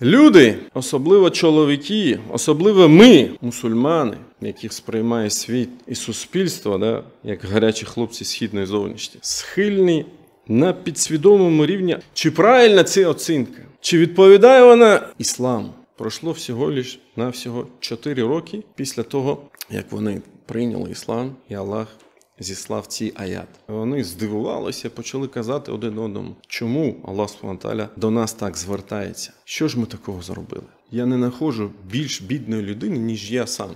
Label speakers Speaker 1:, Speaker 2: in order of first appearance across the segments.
Speaker 1: Люди, особливо чоловіки, особливо ми, мусульмани, яких сприймає світ і суспільство, як гарячі хлопці східної зовнішності, схильні на підсвідомому рівні, чи правильна ця оцінка, чи відповідає вона ісламу. Пройшло всього 4 роки після того, як вони прийняли іслам, і Аллах зіслав ці аят. Вони здивувалися, почали казати один одному, чому Аллах Субхану ва Тааля до нас так звертається. Що ж ми такого зробили? Я не знаходжу більш бідної людини, ніж я сам.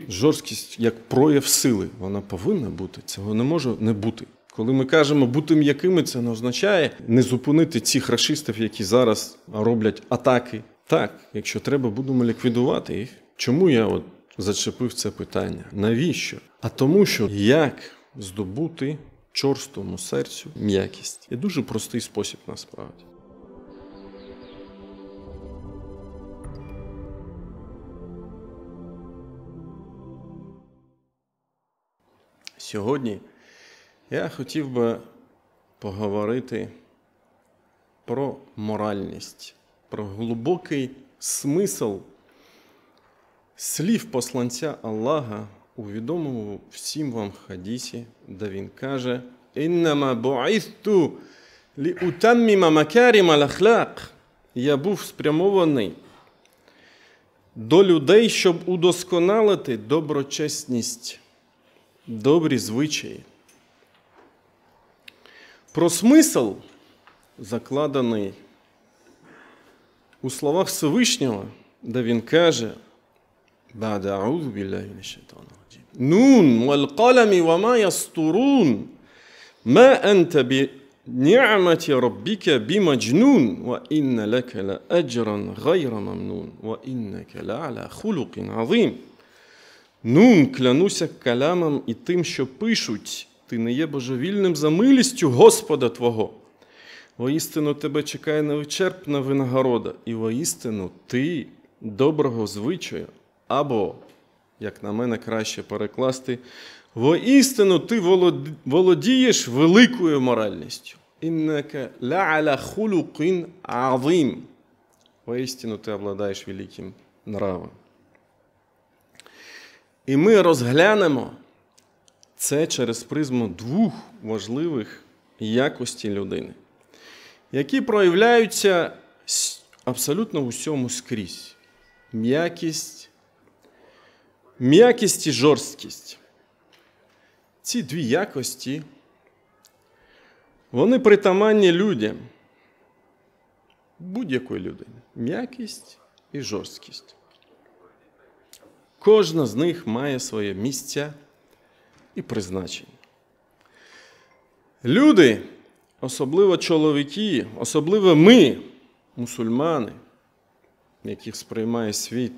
Speaker 1: Жорсткість як прояв сили, вона повинна бути, цього не може не бути. Коли ми кажемо бути м'якими, це не означає не зупинити цих рашистів, які зараз роблять атаки. Так, якщо треба, будемо ліквідувати їх. Чому я зачепив це питання? Навіщо? А тому, що як здобути чорстому серцю м'якість? Є дуже простий спосіб насправді. Сьогодні я хотів би поговорити про моральність, про глибокий смисл слів посланця Аллаха у відомому всім вам хадісі, де він каже: «Іннама бу'ithtu ліутамміма макарим аль-ахлақ». Я був спрямований до людей, щоб удосконалити доброчесність, добрі звичаї. Про смисл, закладений у словах Всевишнього, де він каже: «Ба'да а'удзу білляхі мінаш шайтанір раджім. Нун вал қаламі ва ма ястурун. Ма анта бі ни'маті раббіка бімаджнун. Ва інна лака ла аджран гайра мамнун. Ва іннака ла аля хулукін азим». Нун, клянуся калямом і тим, що пишуть, ти не є божевільним за милістю Господа Твого. Воістину тебе чекає невичерпна винагорода, і воістину ти доброго звичаю, або, як на мене краще перекласти, воістину ти володієш великою моральністю. Іннака ла аля хулукін азим. Воістину ти обладаєш великим нравом. І ми розглянемо це через призму 2 важливих якостей людини, які проявляються абсолютно в усьому скрізь. М'якість і жорсткість. Ці 2 якості, вони притаманні людям, будь-якої людини. М'якість і жорсткість. Кожна з них має своє місце і призначення. Люди, особливо чоловіки, особливо ми, мусульмани, яких сприймає світ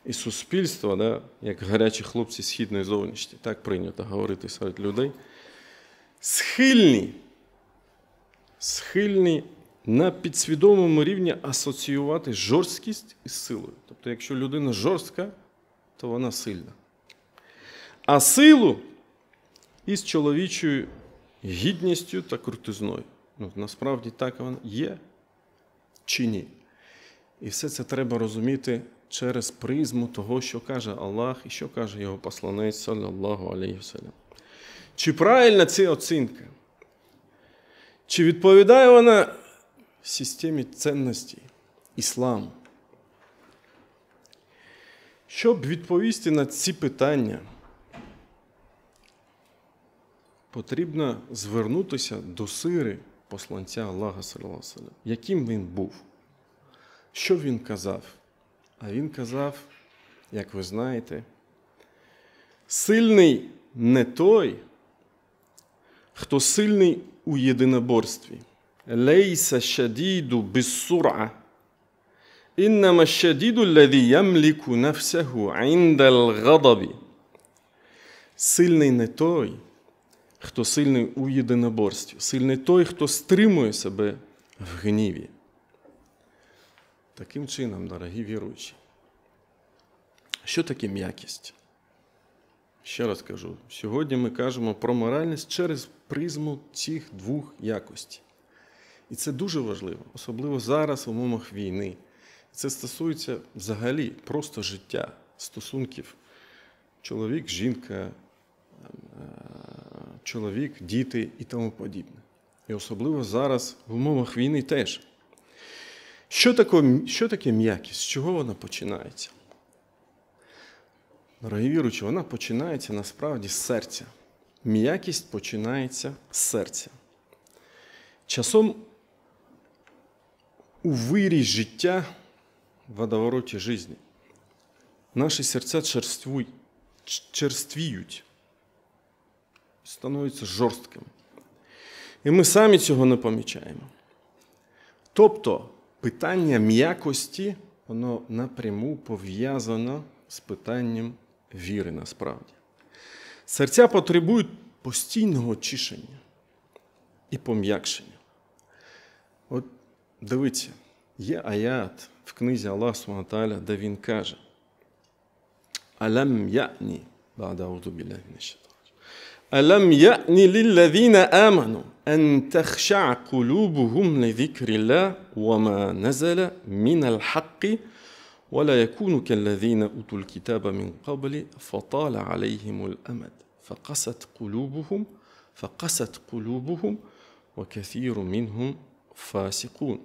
Speaker 1: і суспільство, як гарячі хлопці східної зовнішності, так прийнято говорити серед людей, схильні на підсвідомому рівні асоціювати жорсткість із силою. Тобто, якщо людина жорстка, то вона сильна. А силу із чоловічою гідністю та крутизною. Насправді так вона є чи ні? І все це треба розуміти через призму того, що каже Аллах і що каже його посланець, саллаллаху алейхі вассалям. Чи правильна ця оцінка? Чи відповідає вона системі цінностей ісламу? Щоб відповісти на ці питання, потрібно звернутися до сири посланця Аллаха, саллаллаху алейхі вассалям. Яким він був? Що він казав? А він казав, як ви знаєте, сильний не той, хто сильний у єдиноборстві. Лейса шадіду біс-сур'a. Іннама шадіду аллазі ямліку нафсаху индал гадабі. Сильний не той, хто сильний у єдиноборстві. Сильний той, хто стримує себе в гніві. Таким чином, дорогі віруючі, що таке м'якість? Ще раз кажу, сьогодні ми кажемо про моральність через призму цих 2 якостей. І це дуже важливо, особливо зараз в умовах війни. Це стосується взагалі просто життя, стосунків. Чоловік, жінка, чоловік, діти і тому подібне. І особливо зараз в умовах війни теж. Що таке м'якість? З чого вона починається? Дорогі віруючі, вона починається насправді з серця. М'якість починається з серця. Часом у вирі життя, в водовороті житті, наші серця черствіють, становляться жорсткими. І ми самі цього не помічаємо. Тобто, питання м'якості, воно напряму пов'язано з питанням віри насправді. Серця потребують постійного очищення і пом'якшення. От дивіться, є аят в книзі Аллаха Субхану ва Тааля, де він каже: «Алам я'ні, бa'да а'удhu біllahi мінаш шайтанір раджім, алам я'ні ліллазіна аману, ан тахша'a кулубухум лізікриллах, ва ма назала мінал хаққи, ولا يكونوا كالذين أوتوا الكتاب من قبل فطال عليهم الأمد فقست قلوبهم وكثير منهم فاسقون».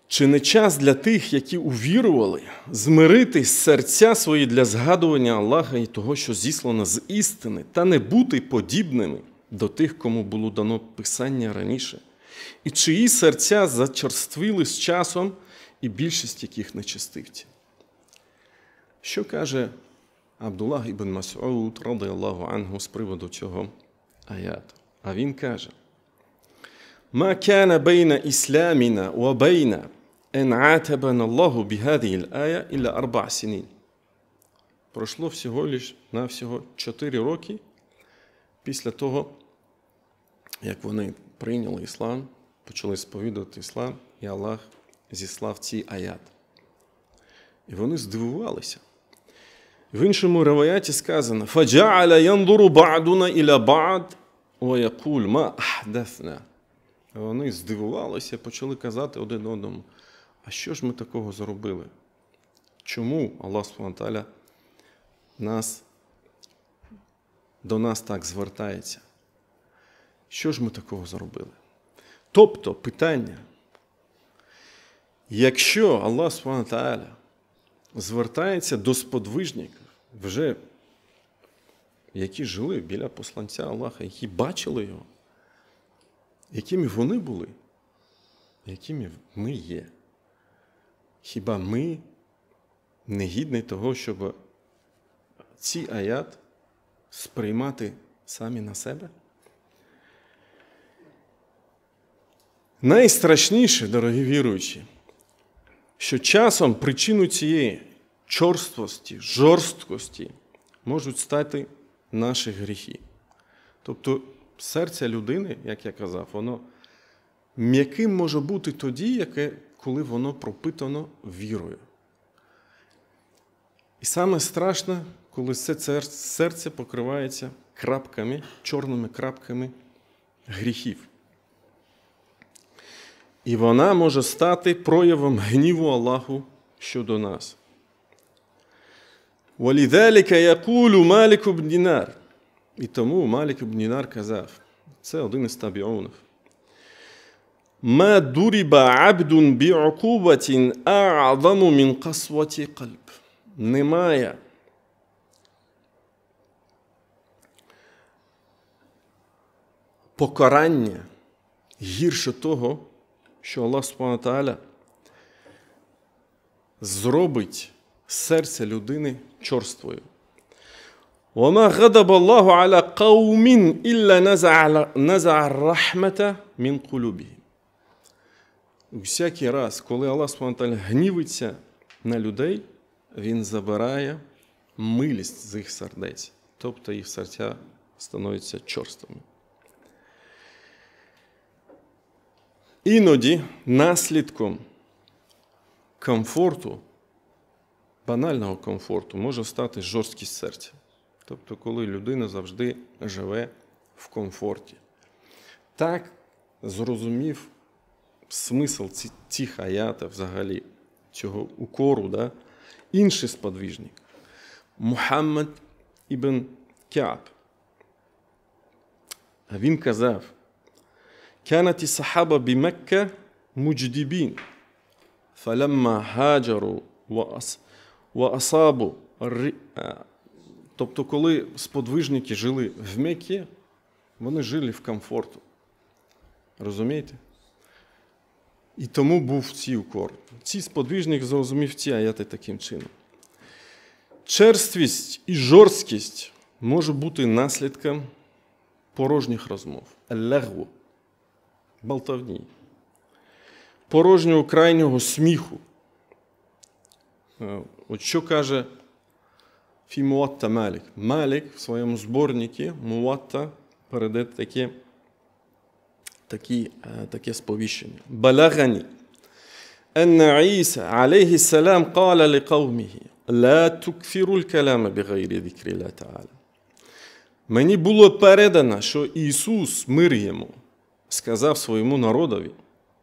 Speaker 1: Чи не час для тих, які увірували, змирити серця свої для згадування Аллаха і того, що зіслано з істини, та не бути подібними до тих, кому було дано писання раніше, і чиї серця зачерствіли з часом, і більшість яких нечестивці? Що каже Абдуллах ібн Мас'уд, радiyallahu анху, з приводу цього аяту? А він каже: «Ма кана бейна ісламіна ва бейна ен атабана Аллаху бихадіхі л-ая ілля 4 синін». Пройшло всього 4 роки після того, як вони прийняли іслам, почали сповідувати іслам, і Аллах зіслав ці аят. І вони здивувалися. В іншому риваяті сказано: «Фаджа'аля яндуру бa'дуна іля бa'д, ва якуль ма ахдаthна». Вони здивувалися, почали казати один одному: а що ж ми такого зробили? Чому Аллах Субхану ва Тааля до нас так звертається? Що ж ми такого зробили? Тобто питання: якщо Аллах Субхану ва Тааля звертається до сподвижників, вже які жили біля посланця Аллаха, які бачили його, якими вони були, якими ми є, хіба ми не гідні того, щоб ці аят сприймати самі на себе? Найстрашніше, дорогі віруючі, що часом причиною цієї чорствості, жорсткості можуть стати наші гріхи. Тобто серце людини, як я казав, воно м'яким може бути тоді, коли воно пропитано вірою. І саме страшне, коли це серце покривається крапками, чорними крапками гріхів. І вона може стати проявом гніву Аллаху щодо нас. وَلِذَلِكَ يَقُولُ مَالِكُ بْنُ دِنَارٍ. І тому Малік ібн Дінар казав, це один із табіунів: «Ма дуриба абдун бі'укубатин а'заму мін касваті кальб». Немає покарання гірше того, що Аллах Субхану ва Тааля зробить серце людини чорствою. وَمَا غَضَبَ اللَّهُ عَلَى قَوْمٍ إِلَّا نَزَعَ الرَّحْمَةَ مِنْ قُلُوبِهِمْ. Всякий раз, коли Аллах Субхану ва Тааля гнівиться на людей, він забирає милість з їх сердець. Тобто їх серця становляться чорствими. Іноді наслідком комфорту, банального комфорту, може стати жорсткість серця. Тобто, коли людина завжди живе в комфорті. Так зрозумів смисл цих аятів взагалі, цього укору, да? Інший сподвижник. Мухаммад ібн Кааб. А він казав: «Канат ас-сахаба бі-Мекка мудждибін, фалямма хаджару ва асабу». Тобто, коли сподвижники жили в Меккі, вони жили в комфорту. Розумієте? І тому був цей укор. Цей сподвижник зрозумів ці аяти таким чином. Черствість і жорсткість може бути наслідком порожніх розмов. Аль-лagwu – болтовні. Порожнього крайнього сміху. От що каже фі Муатта Малік. Малік в своєму зборнику Муатта передає таке сповіщення. Балагані. Анна Іса, алейхі салам, кала лиқавміхі: «Ла тукфіру л-калама бігайрі зікрі Ла Та'аля». Мені було передано, що Ісус, мир йому, сказав своєму народові: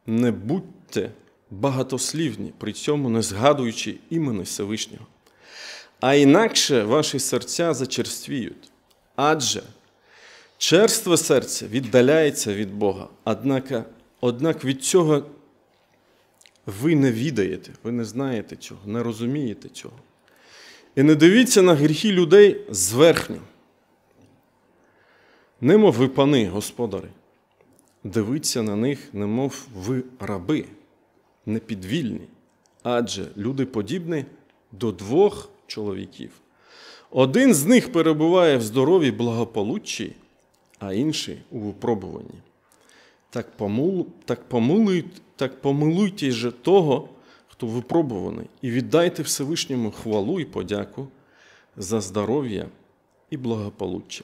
Speaker 1: не будьте багатослівні, при цьому не згадуючи імені Всевишнього. А інакше ваші серця зачерствіють. Адже черстве серце віддаляється від Бога. Однак від цього ви не відаєте, ви не знаєте цього, не розумієте цього. І не дивіться на гріхи людей зверхньо. Немов ви пани, господари. Дивіться на них, немов ви раби, непідвільні. Адже люди подібні до двох чоловіків. Один з них перебуває в здоровій благополуччі, а інший у випробуванні. Так помилуйте же того, хто випробуваний, і віддайте Всевишньому хвалу і подяку за здоров'я і благополуччя.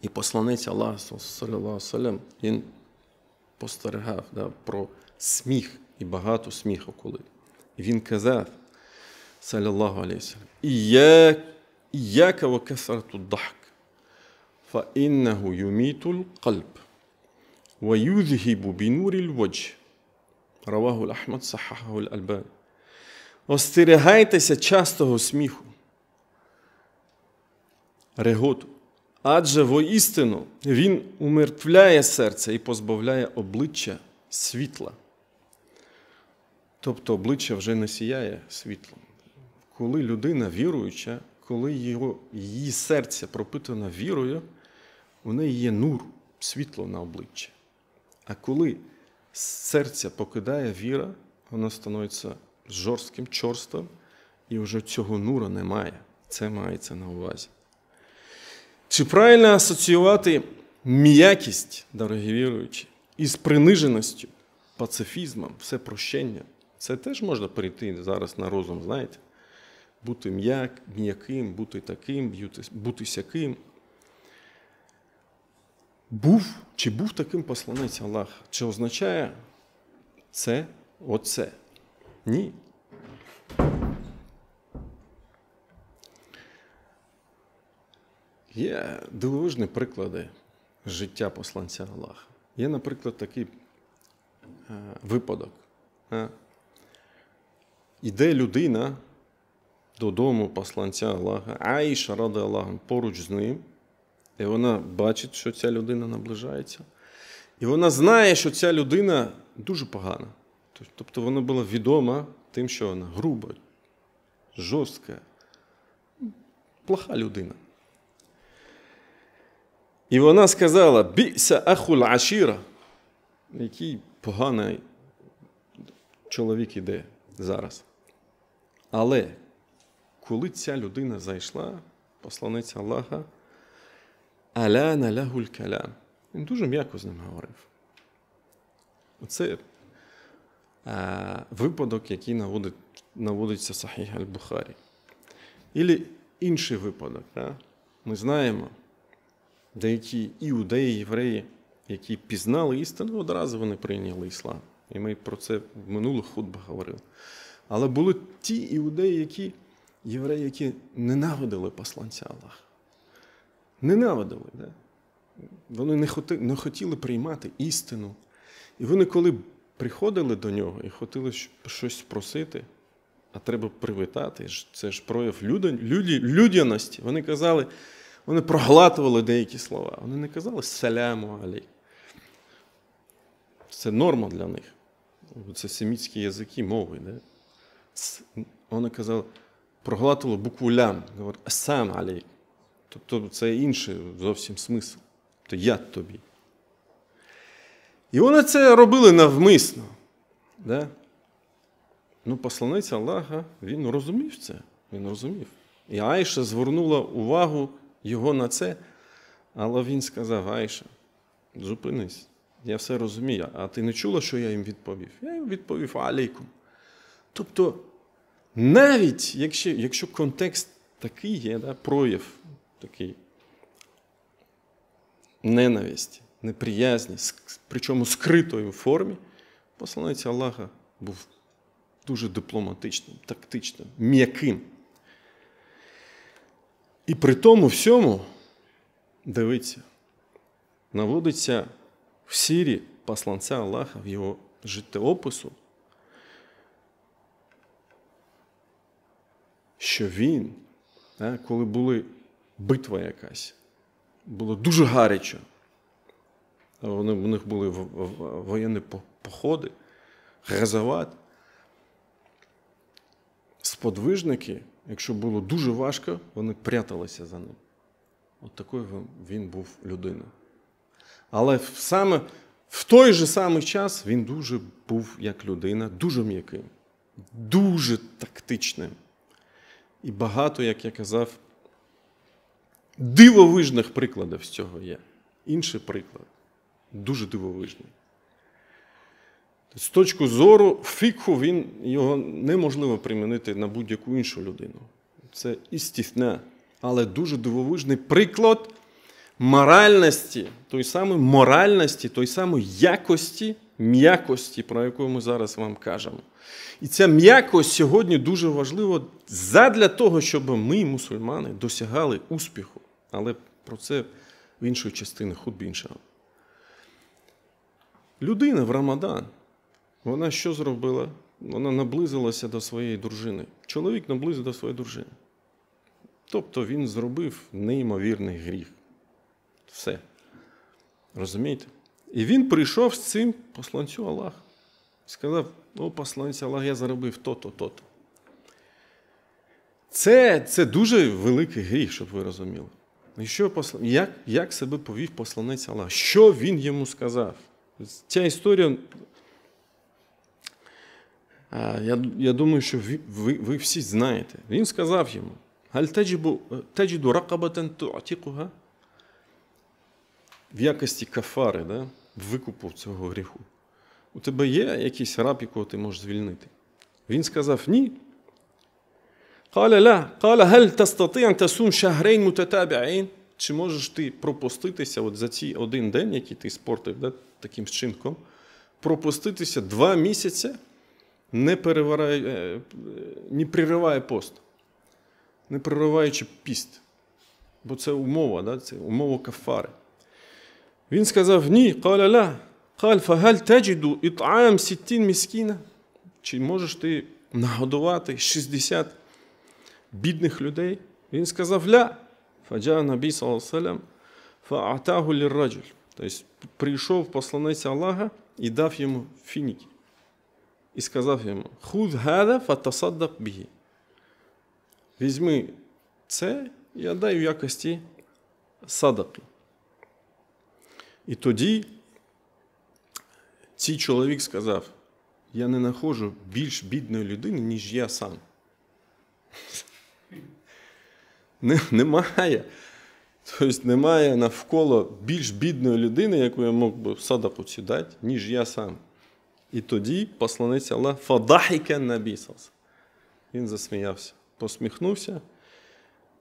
Speaker 1: І посланець Аллаха, саллаллаху алейхи ва саллям, він постерегав про сміх і багато сміху коли. І він казав, саллаллаху алейхи ва саллям: «Ійяка ва касрату дахк, фа іннаху юміту л-қалб, ва юзгібу бінурі л-вадж». Раваху Ахмад, сахахаху Аль-Альбані. Остерігайтеся частого сміху, реготу. Адже воістину він умертвляє серце і позбавляє обличчя світла. Тобто обличчя вже не сіяє світлом. Коли людина віруюча, коли її серце пропитано вірою, у неї є нур, світло на обличчі. А коли серце покидає віра, воно становиться жорстким, чорстим, і вже цього нура немає. Це мається на увазі. Чи правильно асоціювати м'якість, дорогі віруючі, із приниженістю, пацифізмом, всепрощенням? Це теж можна перейти зараз на розум, знаєте? Бути м'яким, бути таким, бути сяким. Чи був таким посланець Аллаха? Чи означає це оце? Ні. Є дивовижні приклади життя посланця Аллаха. Є, наприклад, такий випадок. Іде людина додому посланця Аллаха, Аїша, ради Аллаху, поруч з ним, і вона бачить, що ця людина наближається. І вона знає, що ця людина дуже погана. Тобто вона була відома тим, що вона груба, жорстка, плоха людина. І вона сказала: «Бі'са ахул ашіра». Який поганий чоловік іде зараз. Але коли ця людина зайшла, посланець Аллаха, аляна лахуль калям. Він дуже м'яко з ним говорив. Оце випадок, який наводиться в Сахіх Аль-Бухарі. Ілі інший випадок. Ми знаємо, деякі іудеї, євреї, які пізнали істину, одразу вони прийняли іслам. І ми про це в минулих хутбах говорили. Але були ті іудеї, євреї, які ненавидили посланця Аллаха. Ненавидили, да? Вони не хотіли приймати істину. І вони, коли приходили до нього і хотіли щось просити, а треба привітати, це ж прояв людяності. Вони проглатували деякі слова. Вони не казали «саляму алейкум». Це норма для них. Це семітські язики, мови. Да? Вони казали, проглатували букву «лям», говорять «ассам алейкум». Тобто це інший зовсім смисл. То я тобі. І вони це робили навмисно. Да? Ну, посланець Аллаха, він розумів це. Він розумів. І Айша звернула увагу його на це, але він сказав: Айша, зупинись, я все розумію. А ти не чула, що я їм відповів? Я їм відповів алейкум. Тобто, навіть якщо контекст такий є, да, прояв такий ненависті, неприязні, причому скритої формі, посланець Аллаха був дуже дипломатичним, тактичним, м'яким. І при тому всьому, дивіться, наводиться в сірі посланця Аллаха, в його життєопису, що він, коли була битва якась, було дуже гаряче, у них були воєнні походи, газоват, сподвижники, якщо було дуже важко, вони пряталися за ним. От такою він був людина. Але саме в той же самий час він дуже був як людина, дуже м'яким, дуже тактичним. І багато, як я казав, дивовижних прикладів з цього є. Інший приклад, дуже дивовижний. З точки зору фікху, його неможливо примінити на будь-яку іншу людину. Це істифна, але дуже дивовижний приклад моральності, той самої якості, м'якості, про яку ми зараз вам кажемо. І ця м'якость сьогодні дуже важлива задля того, щоб ми, мусульмани, досягали успіху. Але про це в іншій частині хутби іншого. Людина в Рамадан, вона що зробила? Вона наблизилася до своєї дружини. Чоловік наблизив до своєї дружини. Тобто він зробив неймовірний гріх. Все. Розумієте? І він прийшов з цим посланцю Аллаха. Сказав: о, посланець Аллах, я заробив то-то, то-то. Це дуже великий гріх, щоб ви розуміли. І як себе повів посланець Аллаха? Що він йому сказав? Ця історія, я думаю, що ви всі знаєте. Він сказав йому: «Галь таджіду ракабатан ту'атікуга?» В якості кафари, да? Викупу цього гріху. У тебе є якийсь раб, якого ти можеш звільнити? Він сказав: ні. «Каля ла, каля галь тастати ан тасум шахрейн мутатабі'ін?» Чи можеш ти пропуститися от за ці один день, який ти спортив, да, таким чинком, пропуститися 2 місяці, не перериває пост, не перериваючи піст. Бо це умова, да, це умова кафари. Він сказав: ні, каля ла, каль фагаль таджіду іт'ам 60 міскіна? Чи можеш ти нагодувати 60 бідних людей? Він сказав: ля. Фаджа набі саллаллаху алейхи ва саллям фа'атаху лір-раджуль. Тобто прийшов посланець Аллаха і дав йому фініки. І сказав йому: худ гада фатасаддак бігі. Візьми це і дай в якості садаки. І тоді цей чоловік сказав: я не знаходжу більш бідної людини, ніж я сам. Немає. Тобто немає навколо більш бідної людини, яку я мог би садаку цю дати, ніж я сам. І тоді посланець Аллах фадахіка набі саллаллаху. Він засміявся, посміхнувся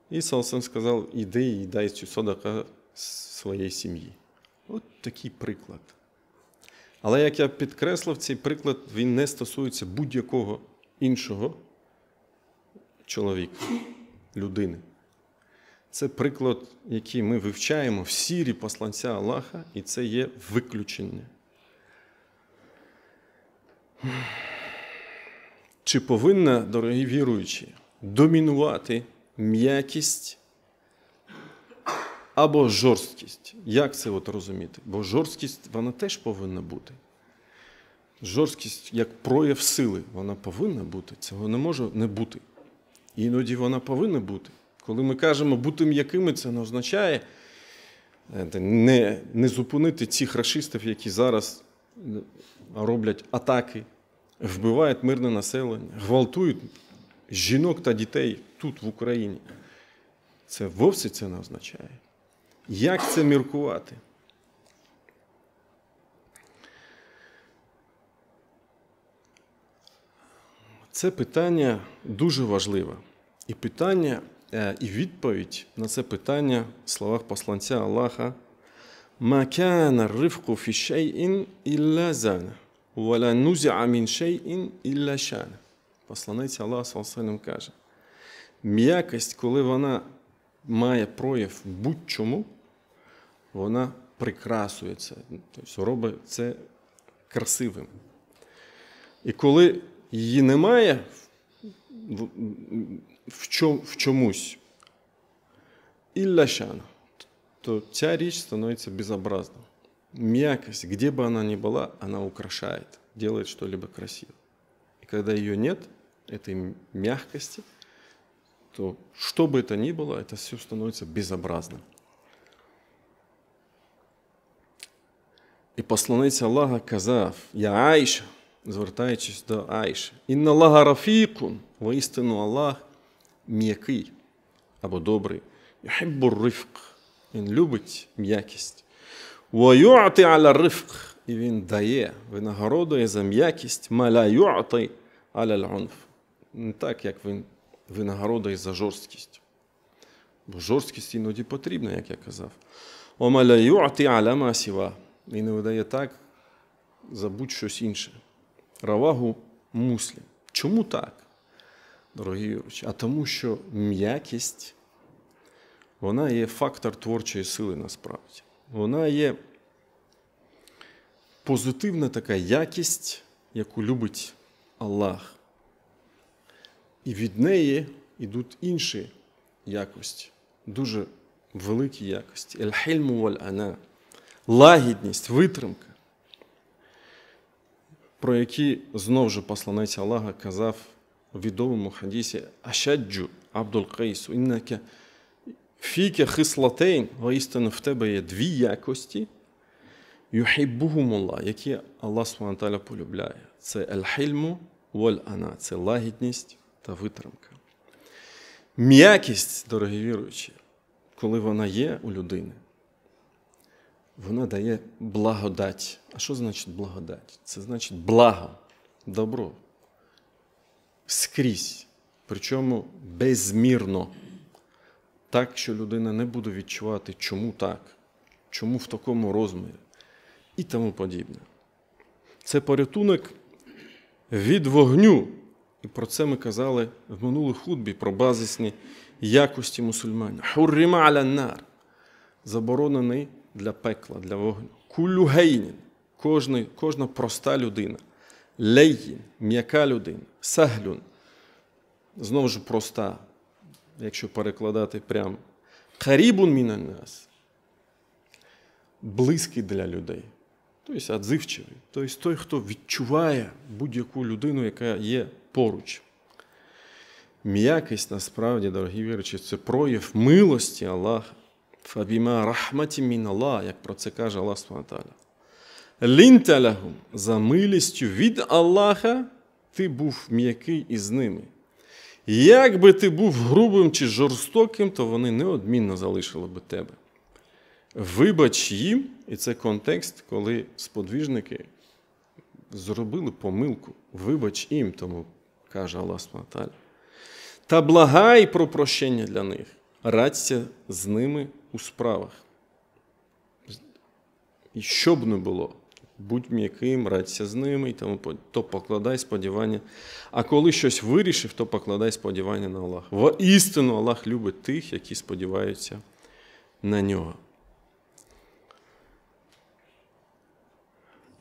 Speaker 1: і саллаллаху сказав: іди і дай цю садаку своїй сім'ї. От такий приклад. Але, як я підкреслив, цей приклад, він не стосується будь-якого іншого чоловіка, людини. Це приклад, який ми вивчаємо в сірі посланця Аллаха, і це є виключення. Чи повинна, дорогі віруючі, домінувати м'якість або жорсткість? Як це розуміти? Бо жорсткість, вона теж повинна бути. Жорсткість як прояв сили, вона повинна бути. Цього не може не бути. Іноді вона повинна бути. Коли ми кажемо бути м'якими, це не означає не зупинити цих рашистів, які зараз роблять атаки, вбивають мирне населення, гвалтують жінок та дітей тут, в Україні. Це вовсе це не означає. Як це міркувати? Це питання дуже важливе. І питання, і відповідь на це питання в словах посланця Аллаха «Ма кана ар-рифqu фі шай'ин ілля зана, ва ла нузі'a мін шай'ин ілля шана». Посланець Аллаха саллаллаху алейхи ва саллям каже: м'якость, коли вона має прояв будь-чому, вона прикрасує це, тобто робить це красивим. І коли її немає в чомусь, ілля шана, то ця річ становиться безобразной. Мягкость, где бы она ни была, она украшает, делает что-либо красиво. И когда ее нет, этой мягкости, то что бы это ни было, это все становится безобразным. І посланець Аллаха казав: «Я Айша», звертаючись до Айши, «Інна Аллаха рафікун», воістину Аллах м'який або добрий, «Юхиббур рифq», він любить м'якість, «Ва ю'ти аля рифq», і він дає, винагородує за м'якість, «Ма ла ю'ти аля аль-унф», не так, як він винагородує за жорсткість. Бо жорсткість іноді потрібна, як я казав. «Ва ма ла ю'ти аля ма сива», і не видає так за будь-щось інше. Равагу Муслім. Чому так, дорогі віруючі? А тому, що м'якість, вона є фактор творчої сили насправді. Вона є позитивна така якість, яку любить Аллах. І від неї йдуть інші якості, дуже великі якості. Ель-хільму валь-ана. Лагідність, витримка, про які знову ж посланець Аллаха казав у відомому хадісі: «Ашаджу Абдул Кайсу, іннака фіке хислатейн», воістину в тебе є дві якості, «юхіббухум Аллах», які Аллах субхану ва тааля полюбляє. Це ель-хільму валь-ана, це лагідність та витримка. М'якість, дорогі віруючі, коли вона є у людини, вона дає благодать. А що значить благодать? Це значить благо, добро. Скрізь. Причому безмірно. Так, що людина не буде відчувати, чому так, чому в такому розмірі і тому подібне. Це порятунок від вогню. І про це ми казали в минулій хутбі, про базисні якості мусульманів. «Хуррима аля нар», заборонений для пекла, для вогню. «Куллю гейнін», кожна проста людина. «Лейїн», м'яка людина. «Сахлюн», знову ж проста, якщо перекладати прямо. «Карібун мінан нас», близький для людей. Тобто відзивчивий. Тобто той, хто відчуває будь-яку людину, яка є поруч. М'якість, насправді, дорогі віруючі, це прояв милості Аллаха. «Фабіма рахматі мін Аллах», як про це каже Аллах субхану ва тааля. «Лінта лахум», за милістю від Аллаха ти був м'який із ними. Як би ти був грубим чи жорстоким, то вони неодмінно залишили би тебе. Вибач їм, і це контекст, коли сподвижники зробили помилку. Вибач їм, тому каже Аллах субхану ва тааля. Та благай про прощення для них. Радься з ними у справах. І що б не було, будь м'яким, радься з ними, і тому, то покладай сподівання. А коли щось вирішив, то покладай сподівання на Аллаха. Воістину Аллах любить тих, які сподіваються на нього.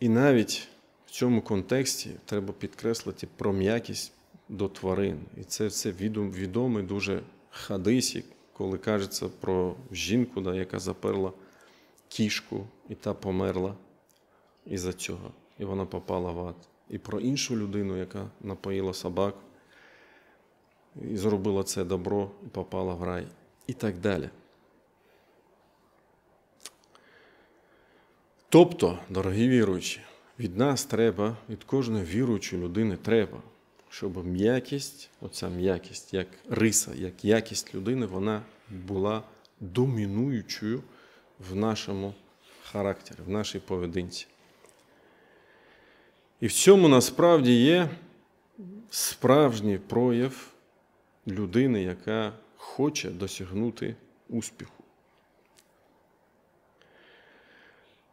Speaker 1: І навіть в цьому контексті треба підкреслити про м'якість до тварин. І це все відомий дуже хадис, коли кажеться про жінку, яка заперла кішку, і та померла із-за цього. І вона попала в ад. І про іншу людину, яка напоїла собаку, і зробила це добро, і попала в рай. І так далі. Тобто, дорогі віруючі, від нас треба, від кожної віруючої людини треба, щоб м'якість, оця м'якість, як риса, як якість людини, вона була домінуючою в нашому характері, в нашій поведінці. І в цьому насправді є справжній прояв людини, яка хоче досягнути успіху.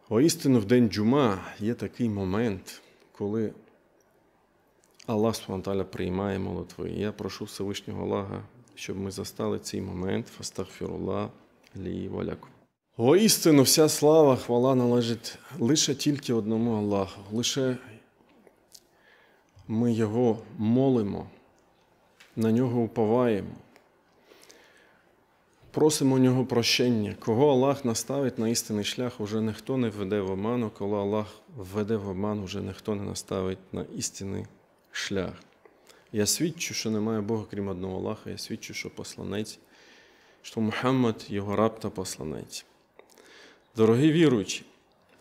Speaker 1: Воістину в день джума є такий момент, коли Аллах Субхану приймає молитви. Я прошу Всевишнього Аллаха, щоб ми застали цей момент. Фастагфіруллах лі ва лакум. Воістину вся слава, хвала належить лише тільки одному Аллаху. Лише ми Його молимо, на Нього уповаємо. Просимо у Нього прощення. Кого Аллах наставить на істинний шлях, уже ніхто не введе в оману. Коли Аллах введе в оману, вже ніхто не наставить на істинний шлях. Я свідчу, що немає Бога, крім одного Аллаха. Я свідчу, що посланець, що Мухаммад – його раб та посланець. Дорогі віруючі,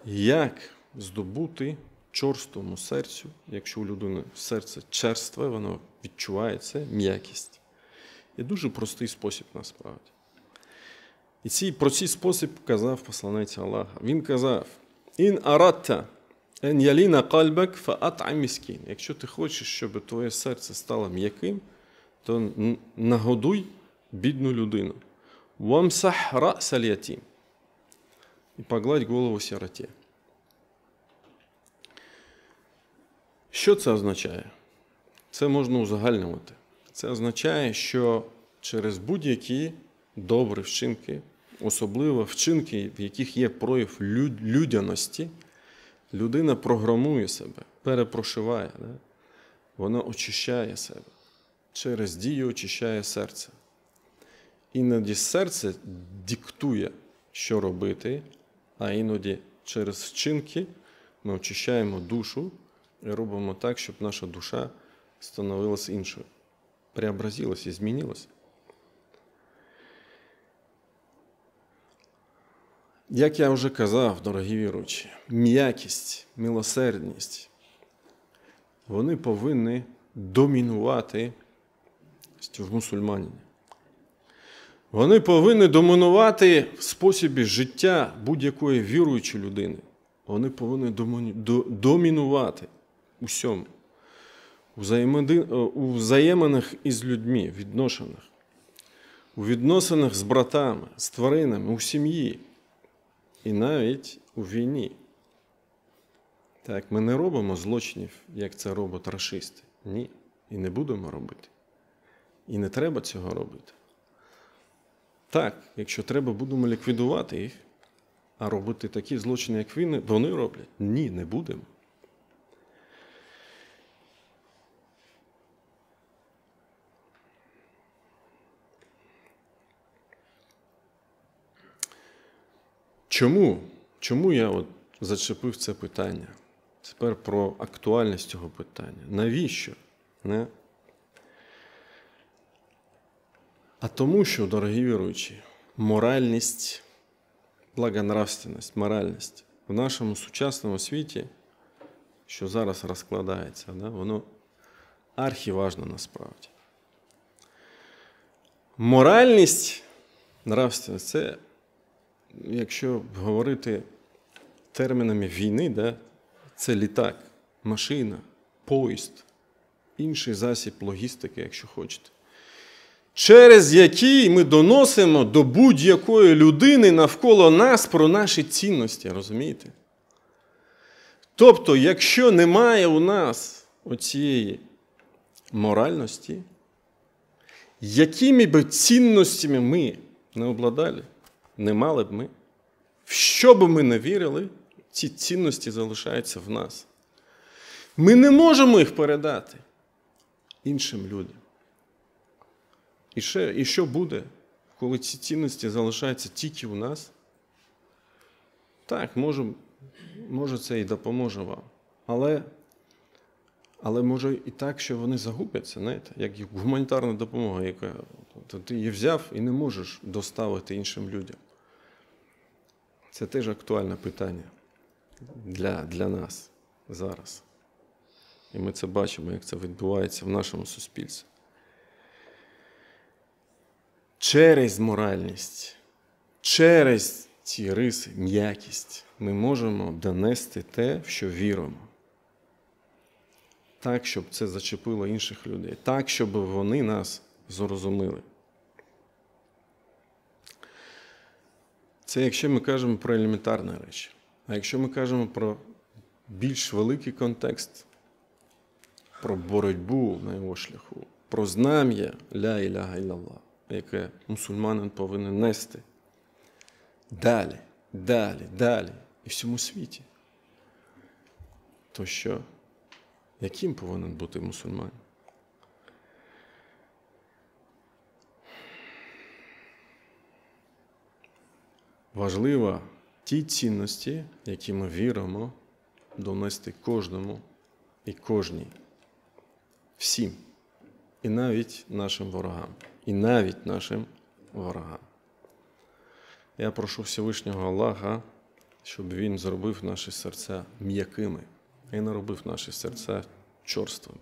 Speaker 1: як здобути чорствому серцю, якщо у людини серце черстве, воно відчуває це, м'якість. Є дуже простий спосіб насправді. І про цей спосіб казав посланець Аллаха. Він казав: «Ін арадта ен яліна кальбак фаат'ам міскін». Якщо ти хочеш, щоб твоє серце стало м'яким, то нагодуй бідну людину. «Вамсах ра'с аль-ятім». І погладь голову сироті. Що це означає? Це можна узагальнювати. Це означає, що через будь-які добрі вчинки, особливо вчинки, в яких є прояв людяності, людина програмує себе, перепрошиває, вона очищає себе. Через дію очищає серце. Іноді серце диктує, що робити, а іноді через вчинки ми очищаємо душу і робимо так, щоб наша душа становилась іншою, преобразилась і змінилась. Як я вже казав, дорогі віруючі, м'якість, милосердність, вони повинні домінувати в мусульманині. Вони повинні домінувати в способі життя будь-якої віруючої людини. Вони повинні домінувати у всьому. У взаєминах із людьми, відношеннях. У відносинах з братами, з тваринами, у сім'ї. І навіть у війні. Так, ми не робимо злочинів, як це роблять рашисти. Ні. І не будемо робити. І не треба цього робити. Так, якщо треба, будемо ліквідувати їх. А робити такі злочини, як вони роблять? Ні, не будемо. Чому я зачепив це питання? Тепер про актуальність цього питання. Навіщо? Не? А тому, що, дорогі віруючі, моральність, благонравственність, моральність в нашому сучасному світі, що зараз розкладається, воно архіважно насправді. Моральність, нравственність – це, якщо говорити термінами війни, це літак, машина, поїзд, інший засіб логістики, якщо хочете, через який ми доносимо до будь-якої людини навколо нас про наші цінності, розумієте? Тобто, якщо немає у нас оцієї моральності, якими б цінностями ми не обладали, не мали б ми, в що б ми не вірили, ці цінності залишаються в нас. Ми не можемо їх передати іншим людям. І що буде, коли ці цінності залишаються тільки у нас? Так, може це і допоможе вам. Але може і так, що вони загубляться, знаєте, як гуманітарна допомога, яка ти її взяв і не можеш доставити іншим людям. Це теж актуальне питання для нас зараз. І ми це бачимо, як це відбувається в нашому суспільстві. Через моральність, через ці риси, м'якість, ми можемо донести те, в що віримо. Так, щоб це зачепило інших людей. Так, щоб вони нас зрозуміли. Це якщо ми кажемо про елементарні речі. А якщо ми кажемо про більш великий контекст, про боротьбу на його шляху, про знам'я ля іляха іллаллах, яке мусульманин повинен нести далі, і в всьому світі, то що? Яким повинен бути мусульманин? Важливо ті цінності, які ми віримо, донести кожному і кожній. Всім. І навіть нашим ворогам. Я прошу Всевишнього Аллаха, щоб Він зробив наші серця м'якими і не робив наші серця чорствими.